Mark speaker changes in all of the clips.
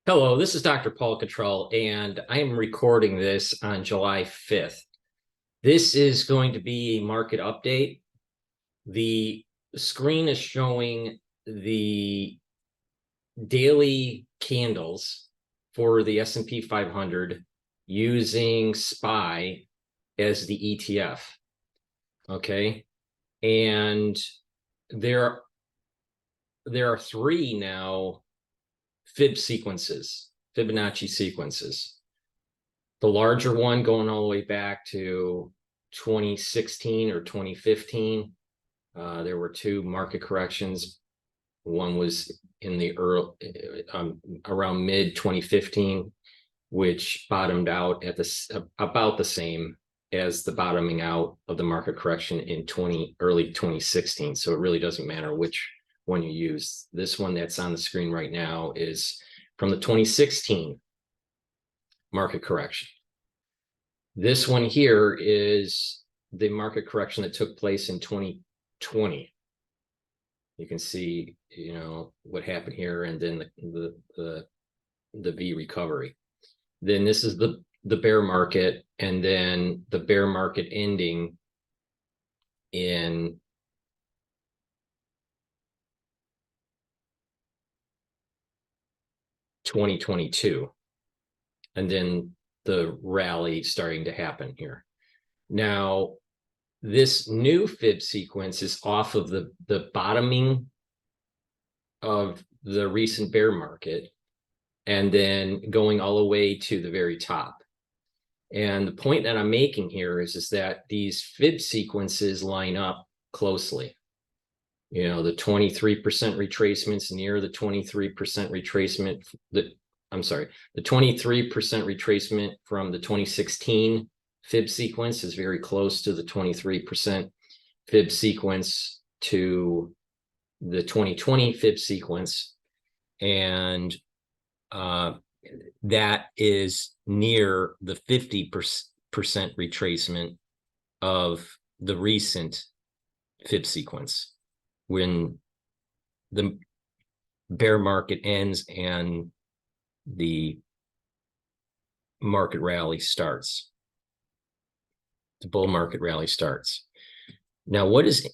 Speaker 1: Hello, this is Dr. Paul Cottrell, and I am recording this on July 5th. This is going to be a market update. The screen is showing the daily candles for the S&P 500 using SPY as the ETF. Okay, and there are three now Fibonacci sequences. The larger one going all the way back to 2016 or 2015. There were two market corrections. One was in the early, around mid 2015, which bottomed out at about the same as the bottoming out of the market correction in early 2016. So it really doesn't matter which one you use. This one that's on the screen right now is from the 2016 market correction. This one here is the market correction that took place in 2020. You can see, what happened here, and then the V recovery. Then this is the bear market, and then the bear market ending in 2022, and then the rally starting to happen here. Now, this new fib sequence is off of the bottoming of the recent bear market and then going all the way to the very top. And the point that I'm making here is that these fib sequences line up closely. The 23% retracements near the 23% retracement, the 23% retracement from the 2016 fib sequence is very close to the 23% fib sequence to the 2020 fib sequence. And that is near the 50% retracement of the recent fib sequence, when the bear market ends and the market rally starts. The bull market rally starts. Now, what is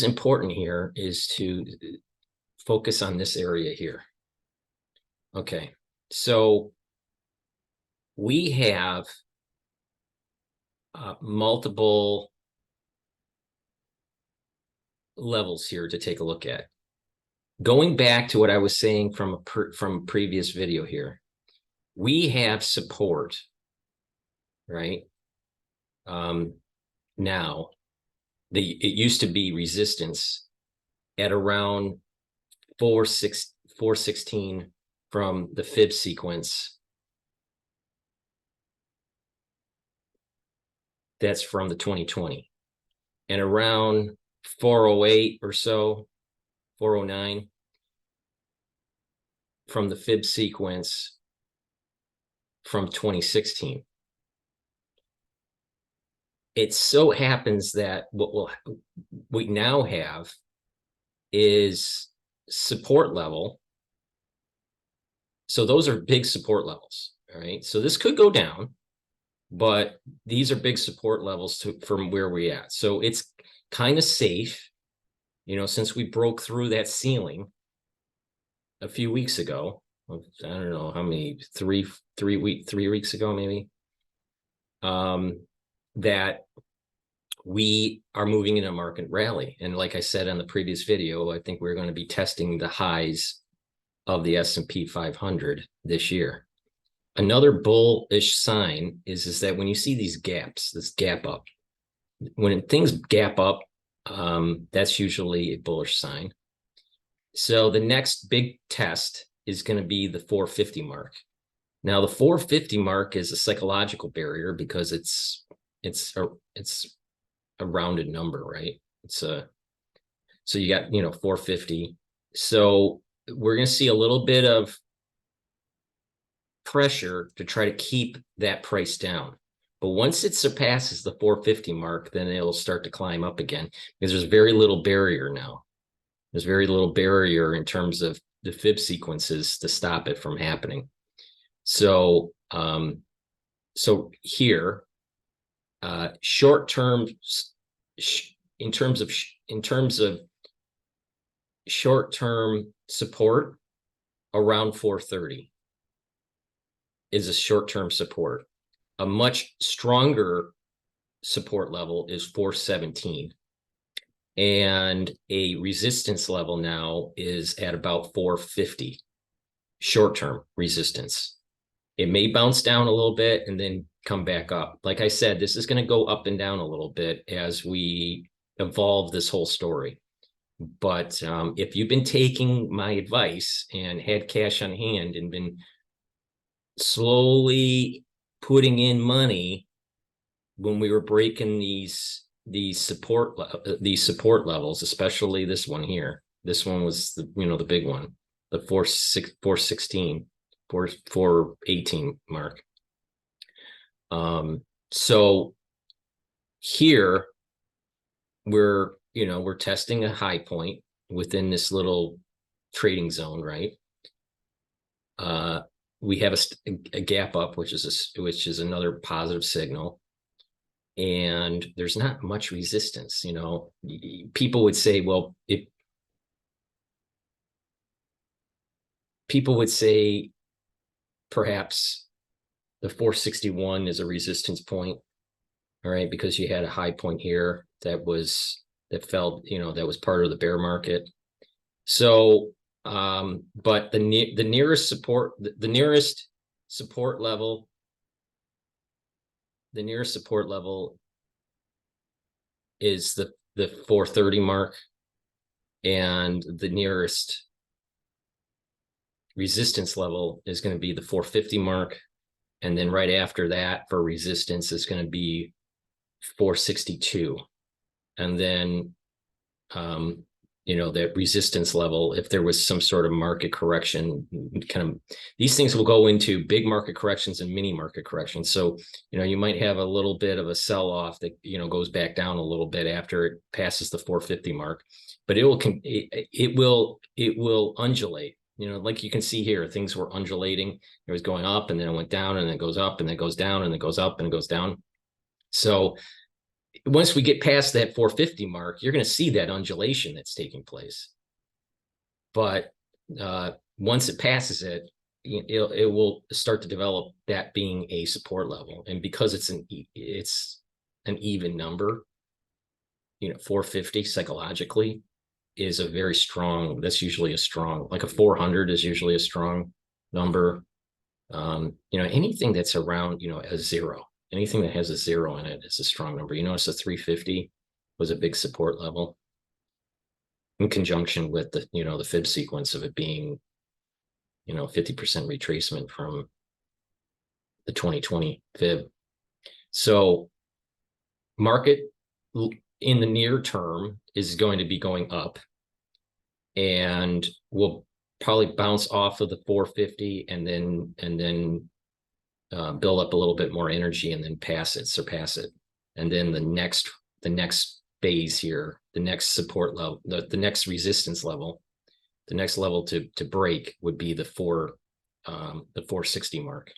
Speaker 1: important here is to focus on this area here. Okay, so we have multiple levels here to take a look at. Going back to what I was saying from a previous video here, we have support, right? Now, it used to be resistance at around 416 from the fib sequence. That's from the 2020, and around 408 or so, 409 from the fib sequence from 2016. It so happens that what we now have is support level. So those are big support levels, all right? So this could go down, but these are big support levels from where we're at. So it's kind of safe, since we broke through that ceiling a few weeks ago. I don't know how many, 3 weeks ago, maybe, that we are moving in a market rally. And like I said on the previous video, I think we're going to be testing the highs of the S&P 500 this year. Another bullish sign is that when you see these gaps, this gap up, when things gap up, that's usually a bullish sign. So the next big test is going to be the 450 mark. Now, the 450 mark is a psychological barrier because it's a rounded number, right? So you got 450. So we're going to see a little bit of pressure to try to keep that price down. But once it surpasses the 450 mark, then it'll start to climb up again, because there's very little barrier now. There's very little barrier in terms of the fib sequences to stop it from happening. So, so here, short term, in terms of short term support, around 430 is a short term support. A much stronger support level is 417. And a resistance level now is at about 450, short-term resistance. It may bounce down a little bit and then come back up. Like I said, this is going to go up and down a little bit as we evolve this whole story. But if you've been taking my advice and had cash on hand and been slowly putting in money when we were breaking these support levels, especially this one here. This one was the the big one, the 416, 418 mark. So here we're testing a high point within this little trading zone, right? We have a gap up, which is another positive signal. And there's not much resistance. People would say, well, people would say perhaps the 461 is a resistance point, all right, because you had a high point here that fell, that was part of the bear market. So, but the nearest support level is the 430 mark, and the nearest resistance level is going to be the 450 mark. And then right after that for resistance is going to be 462. And then, that resistance level, if there was some sort of market correction, these things will go into big market corrections and mini market corrections. So, you might have a little bit of a sell-off that, goes back down a little bit after it passes the 450 mark, but it will undulate. Like you can see here, things were undulating. It was going up and then it went down and then it goes up and then it goes down and it goes up and it goes down. So once we get past that 450 mark, you're going to see that undulation that's taking place. But once it passes it, it will start to develop that being a support level. And because it's an even number, 450 psychologically is a very strong, that's usually a strong, like a 400 is usually a strong number. Anything that's around, a zero. Anything that has a zero in it is a strong number. You notice the 350 was a big support level in conjunction with the, the fib sequence of it being, 50% retracement from the 2020 fib. So market in the near term is going to be going up, and we'll probably bounce off of the 450 and then build up a little bit more energy and then surpass it. And then the next phase here, the next support level, the next resistance level, the next level to break would be the 460 mark.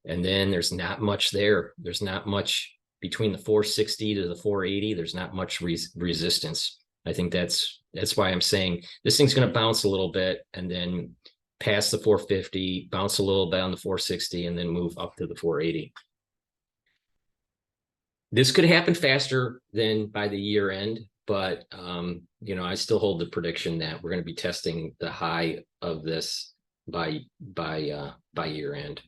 Speaker 1: And then there's not much there. There's not much between the 460 to the 480. There's not much resistance. I think that's why I'm saying this thing's going to bounce a little bit and then pass the 450, bounce a little bit on the 460, and then move up to the 480. This could happen faster than by the year end, but I still hold the prediction that we're going to be testing the high of this by year end.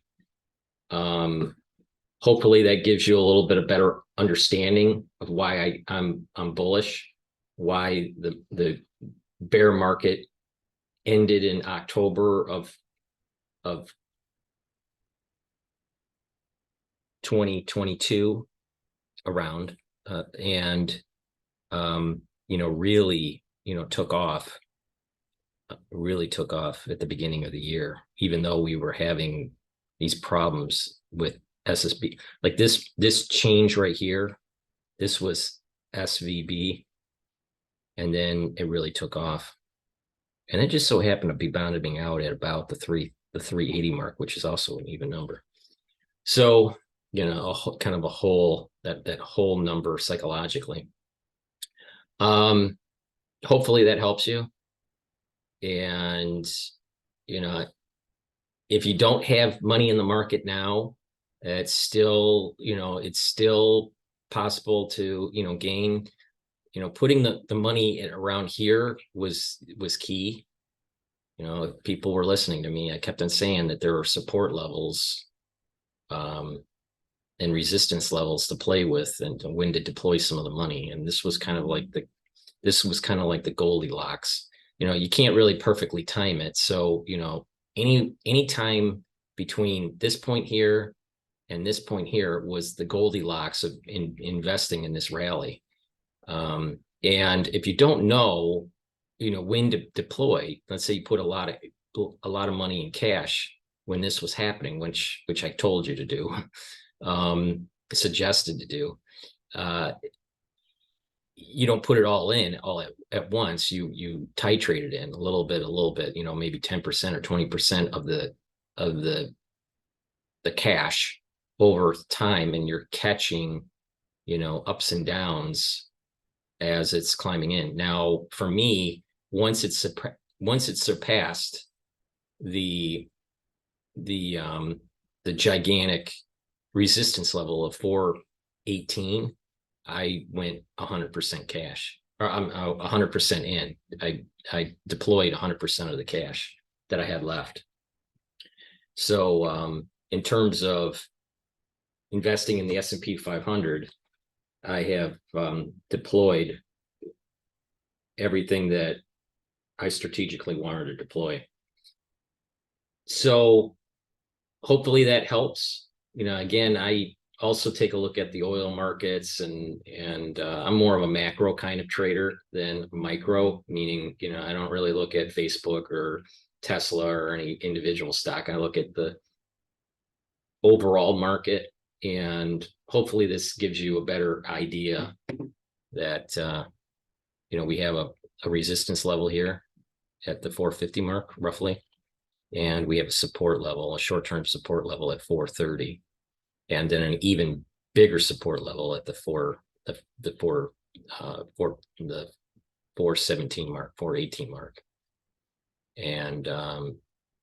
Speaker 1: Hopefully that gives you a little bit of better understanding of why I'm bullish, why the bear market ended in October of 2022 around, and really took off at the beginning of the year, even though we were having these problems with SSB. Like this change right here, this was SVB, and then it really took off. And it just so happened to be bottoming out at about the the 380 mark, which is also an even number. So, you know, kind of a whole, that whole number psychologically. Hopefully that helps you. And, you know, if you don't have money in the market now, it's still, you know, it's still possible to, you know, gain. You know, putting the money around here was key. You know, people were listening to me. I kept on saying that there were support levels and resistance levels to play with, and when to deploy some of the money. And this was kind of like the Goldilocks. You know, you can't really perfectly time it. So, you know, any time between this point here and this point here was the Goldilocks of investing in this rally. And if you don't know, you know, when to deploy, let's say you put a lot of money in cash when this was happening, which I told you to do, suggested to do, you don't put it all in all at once. You titrate it in a little bit, you know, maybe 10% or 20% of the cash over time, and you're catching, you know, ups and downs as it's climbing in. Now, for me, once it surpassed the gigantic resistance level of 418, I went 100% cash, or I'm 100% in. I deployed 100% of the cash that I had left. So in terms of investing in the S&P 500, I have deployed everything that I strategically wanted to deploy. So hopefully that helps. You know, again, I also take a look at the oil markets, and I'm more of a macro kind of trader than micro, meaning, you know, I don't really look at Facebook or Tesla or any individual stock. I look at the overall market, and hopefully this gives you a better idea that, you know, we have a resistance level here at the 450 mark, roughly. And we have a support level, a short-term support level at 430. And then an even bigger support level at the 417 mark, 418 mark. And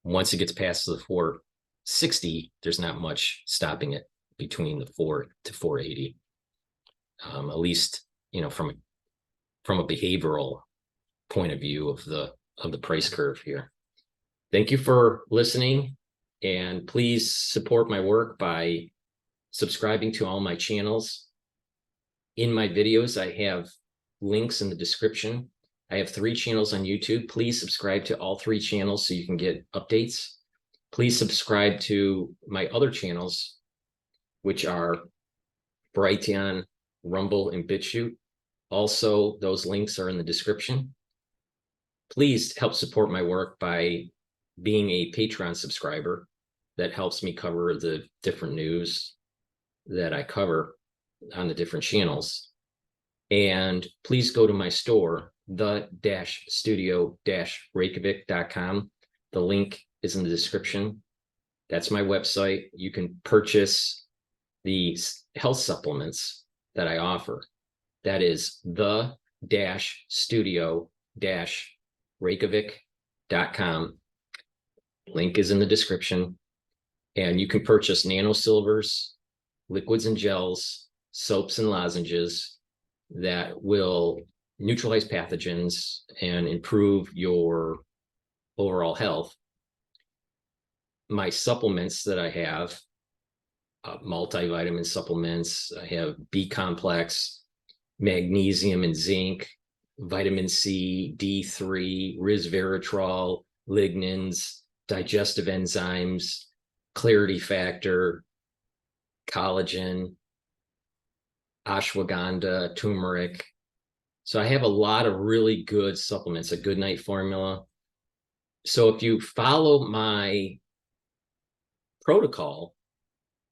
Speaker 1: once it gets past the 460, there's not much stopping it between the 4 to 480. At least, you know, from a behavioral point of view of the price curve here. Thank you for listening, and please support my work by subscribing to all my channels. In my videos, I have links in the description. I have 3 channels on YouTube. Please subscribe to all 3 channels so you can get updates. Please subscribe to my other channels, which are Brighteon, Rumble, and Bitchute. Also, those links are in the description. Please help support my work by being a Patreon subscriber. That helps me cover the different news that I cover on the different channels. And please go to my store, the-studio-reykjavik.com. The link is in the description. That's my website. You can purchase the health supplements that I offer. That is the-studio-reykjavik.com. Link is in the description. And you can purchase nano silvers, liquids and gels, soaps and lozenges that will neutralize pathogens and improve your overall health. My supplements that I have, multivitamin supplements, I have B complex, magnesium and zinc, vitamin C, D3, resveratrol, lignans, digestive enzymes, clarity factor, collagen, ashwagandha, turmeric. So I have a lot of really good supplements, a good night formula. So if you follow my protocol,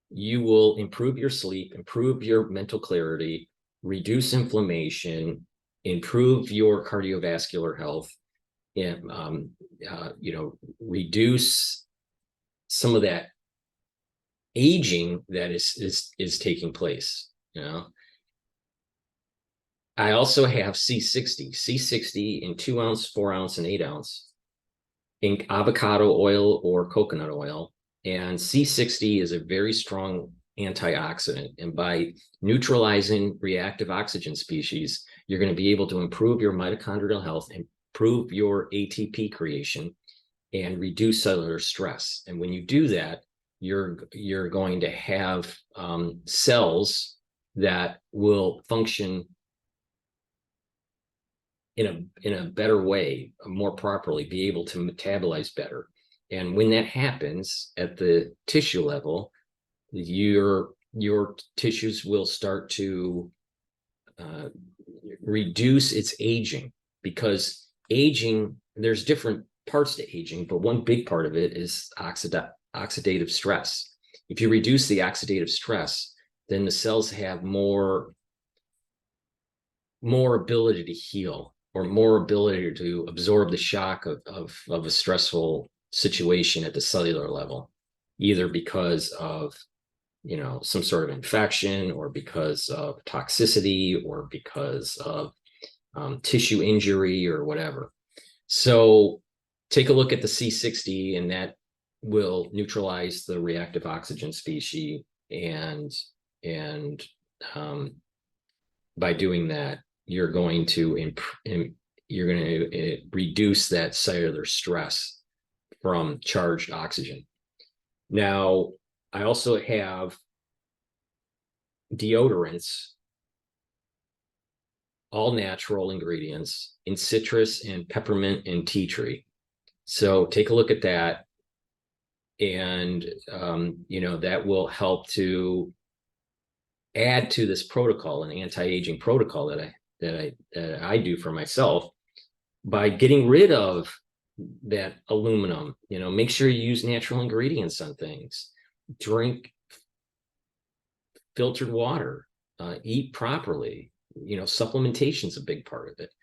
Speaker 1: you will improve your sleep, improve your mental clarity, reduce inflammation, improve your cardiovascular health, and you know, reduce some of that aging that is taking place. I also have C60 in 2-ounce, 4-ounce, and 8-ounce in avocado oil or coconut oil. And C60 is a very strong antioxidant. And by neutralizing reactive oxygen species, you're going to be able to improve your mitochondrial health, improve your ATP creation, and reduce cellular stress. And when you do that, you're going to have cells that will function in a better way, more properly, be able to metabolize better. And when that happens at the tissue level, your tissues will start to reduce its aging, because aging, there's different parts to aging, but one big part of it is oxidative stress. If you reduce the oxidative stress, then the cells have more ability to heal, or more ability to absorb the shock of a stressful situation at the cellular level, either because of some sort of infection, or because of toxicity, or because of tissue injury, or whatever. So take a look at the C60, and that will neutralize the reactive oxygen species, and by doing that, you're going to reduce that cellular stress from charged oxygen. Now, I also have deodorants, all natural ingredients in citrus and peppermint and tea tree. So take a look at that, and that will help to add to this protocol, an anti-aging protocol that I do for myself, by getting rid of that aluminum. Make sure you use natural ingredients on things. Drink filtered water. Eat properly. Supplementation is a big part of it.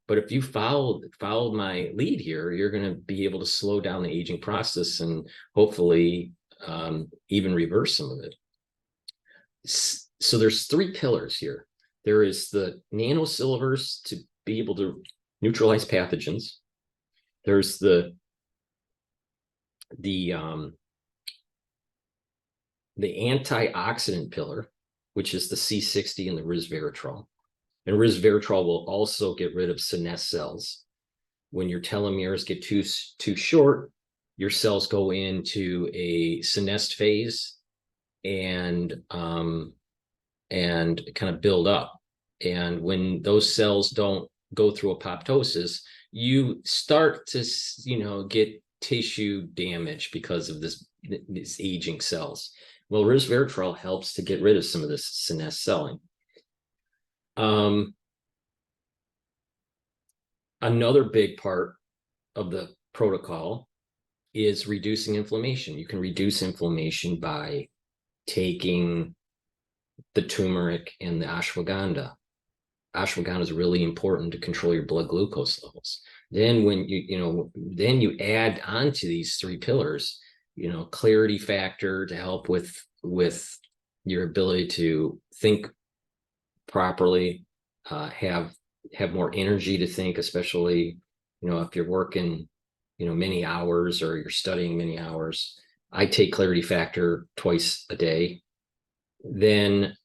Speaker 1: But if you followed my lead here, you're going to be able to slow down the aging process, and hopefully even reverse some of it. So there's 3 pillars here. There is the nanosilvers to be able to neutralize pathogens. There's the antioxidant pillar, which is the C60 and the resveratrol. And resveratrol will also get rid of senesced cells. When your telomeres get too short, your cells go into a senesced phase and kind of build up. And when those cells don't go through apoptosis, you start to get tissue damage because of these aging cells. Well, resveratrol helps to get rid of some of this senesced celling. Another big part of the protocol is reducing inflammation. You can reduce inflammation by taking the turmeric and the ashwagandha. Ashwagandha is really important to control your blood glucose levels. Then when then you add onto these 3 pillars, clarity factor to help with your ability to think properly, have more energy to think, especially if you're working many hours, or you're studying many hours. I take clarity factor twice a day. Then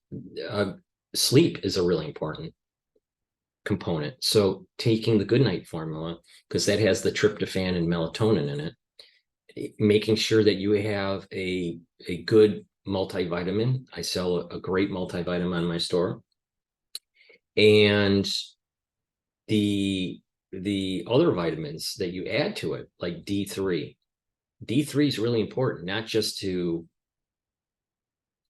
Speaker 1: sleep is a really important component. So taking the Goodnight formula, because that has the tryptophan and melatonin in it, making sure that you have a good multivitamin. I sell a great multivitamin on my store. And the other vitamins that you add to it, like D3. D3 is really important, not just to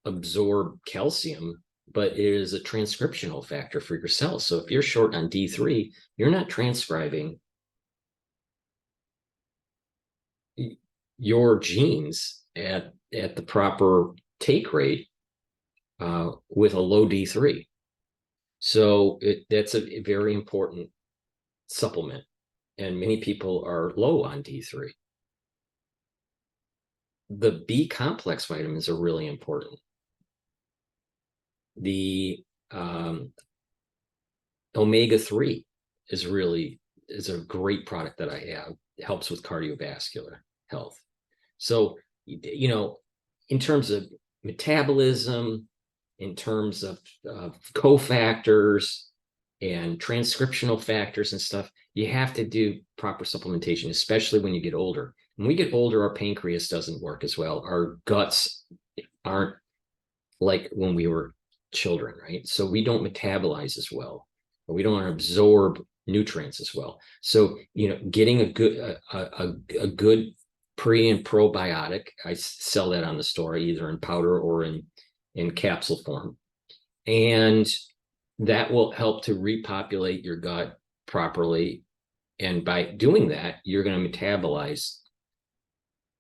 Speaker 1: absorb calcium, but it is a transcriptional factor for your cells. So if you're short on D3, you're not transcribing your genes at the proper take rate with a low D3. So that's a very important supplement, and many people are low on D3. the B complex vitamins are really important. The omega-3 is a great product that I have. It helps with cardiovascular health. So, in terms of metabolism, in terms of cofactors and transcriptional factors and stuff, you have to do proper supplementation, especially when you get older. When we get older, our pancreas doesn't work as well. Our guts aren't like when we were children, right? So we don't metabolize as well, or we don't absorb nutrients as well. So, getting a good pre and probiotic, I sell that on the store, either in powder or in capsule form. And that will help to repopulate your gut properly. And by doing that, you're going to metabolize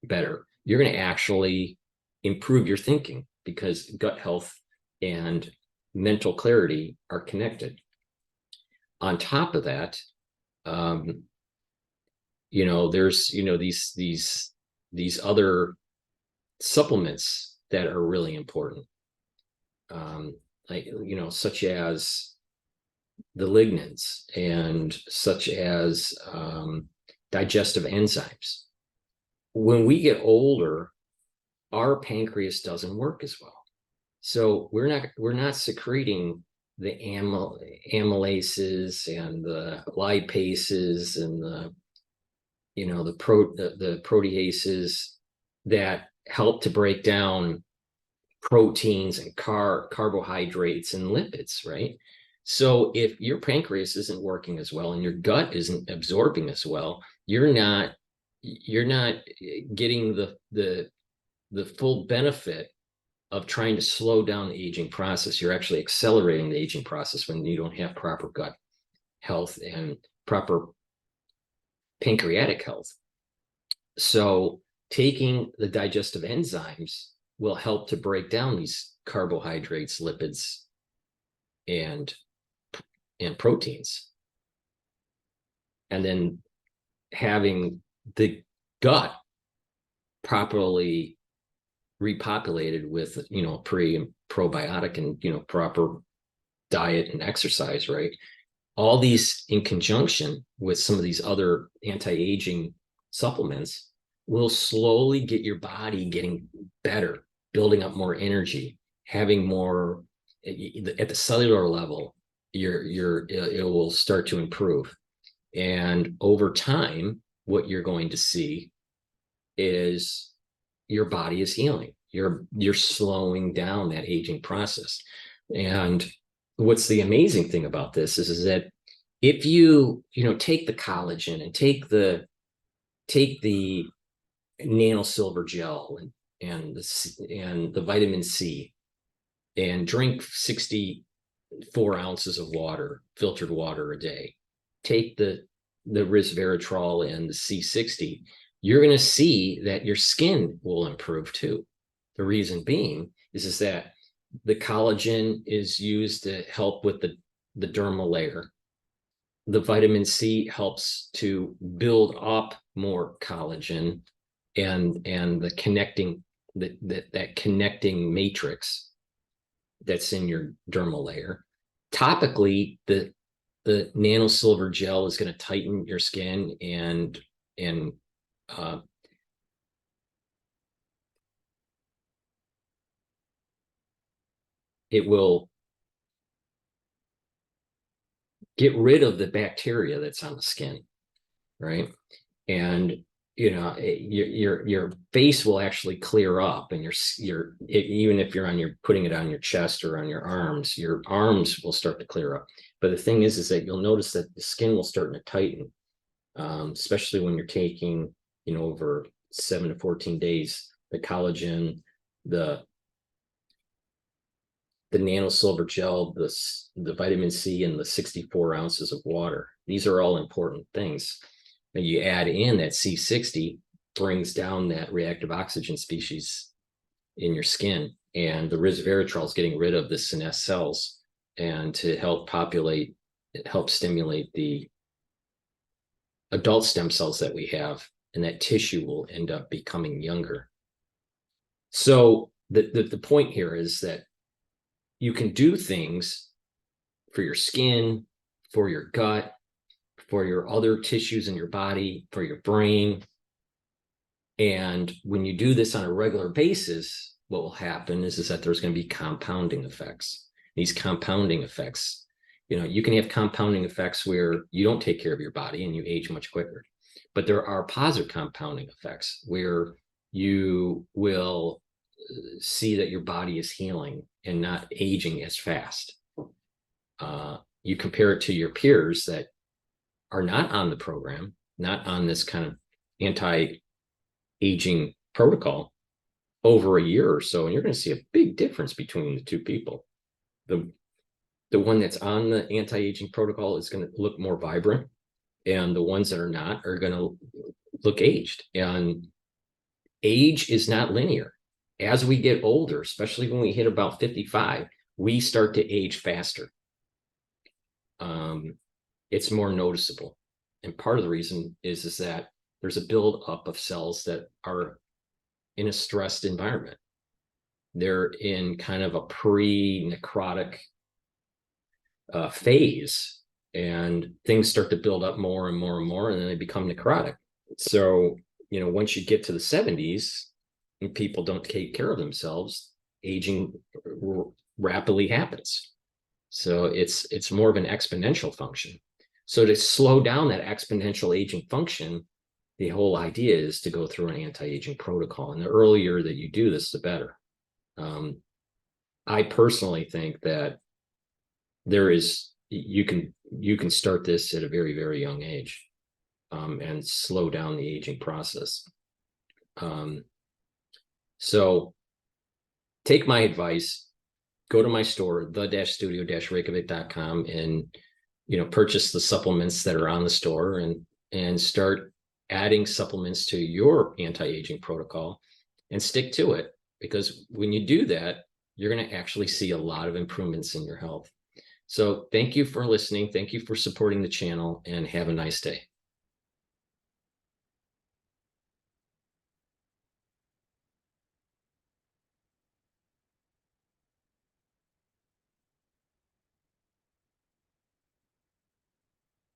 Speaker 1: better. You're going to actually improve your thinking, because gut health and mental clarity are connected. On top of that, there's these other supplements that are really important, such as the lignans and such as digestive enzymes. When we get older, our pancreas doesn't work as well. So we're not secreting the amylases and the lipases and the proteases that help to break down proteins and carbohydrates and lipids, right? So if your pancreas isn't working as well and your gut isn't absorbing as well, you're not getting the full benefit of trying to slow down the aging process. You're actually accelerating the aging process when you don't have proper gut health and proper pancreatic health. So taking the digestive enzymes will help to break down these carbohydrates, lipids, and proteins. And then having the gut properly repopulated with pre and probiotic and proper diet and exercise, right? All these in conjunction with some of these other anti-aging supplements will slowly get your body getting better, building up more energy, having more at the cellular level. It will start to improve, and over time, what you're going to see is your body is healing. You're slowing down that aging process. And what's the amazing thing about this is that if you take the collagen and take the nano silver gel and the vitamin C, and drink 64 ounces of water, filtered water a day, take the resveratrol and the C60, you're going to see that your skin will improve too. The reason being is that the collagen is used to help with the dermal layer. The vitamin C helps to build up more collagen and the connecting that connecting matrix that's in your dermal layer. Topically, the nano silver gel is going to tighten your skin and it will get rid of the bacteria that's on the skin, right? And your face will actually clear up, and even if you're putting it on your chest or on your arms will start to clear up. But the thing is that you'll notice that the skin will start to tighten, especially when you're taking over 7 to 14 days the collagen, the nano silver gel, the vitamin C, and the 64 ounces of water. These are all important things. And you add in that C60, brings down that reactive oxygen species in your skin, and the resveratrol is getting rid of the senescent cells, and to help stimulate the adult stem cells that we have, and that tissue will end up becoming younger. So the point here is that you can do things for your skin, for your gut, for your other tissues in your body, for your brain. And when you do this on a regular basis, what will happen is that there's going to be compounding effects. These compounding effects, you can have compounding effects where you don't take care of your body and you age much quicker. But there are positive compounding effects where you will see that your body is healing and not aging as fast. You compare it to your peers that are not on the program, not on this kind of anti-aging protocol over a year or so, and you're going to see a big difference between the two people. The one that's on the anti-aging protocol is going to look more vibrant, and the ones that are not are going to look aged. And age is not linear. As we get older, especially when we hit about 55, we start to age faster. It's more noticeable. And part of the reason is that there's a buildup of cells that are in a stressed environment. They're in kind of a pre-necrotic phase, and things start to build up more and more and more, and then they become necrotic. So, once you get to the 70s and people don't take care of themselves, aging rapidly happens. So it's more of an exponential function. So to slow down that exponential aging function, the whole idea is to go through an anti-aging protocol. And the earlier that you do this, the better. I personally think that you can start this at a very, very young age, and slow down the aging process. So take my advice, go to my store, the-studio-reykjavik.com, and purchase the supplements that are on the store, and start adding supplements to your anti-aging protocol and stick to it, because when you do that, you're going to actually see a lot of improvements in your health. So thank you for listening. Thank you for supporting the channel, and have a nice day.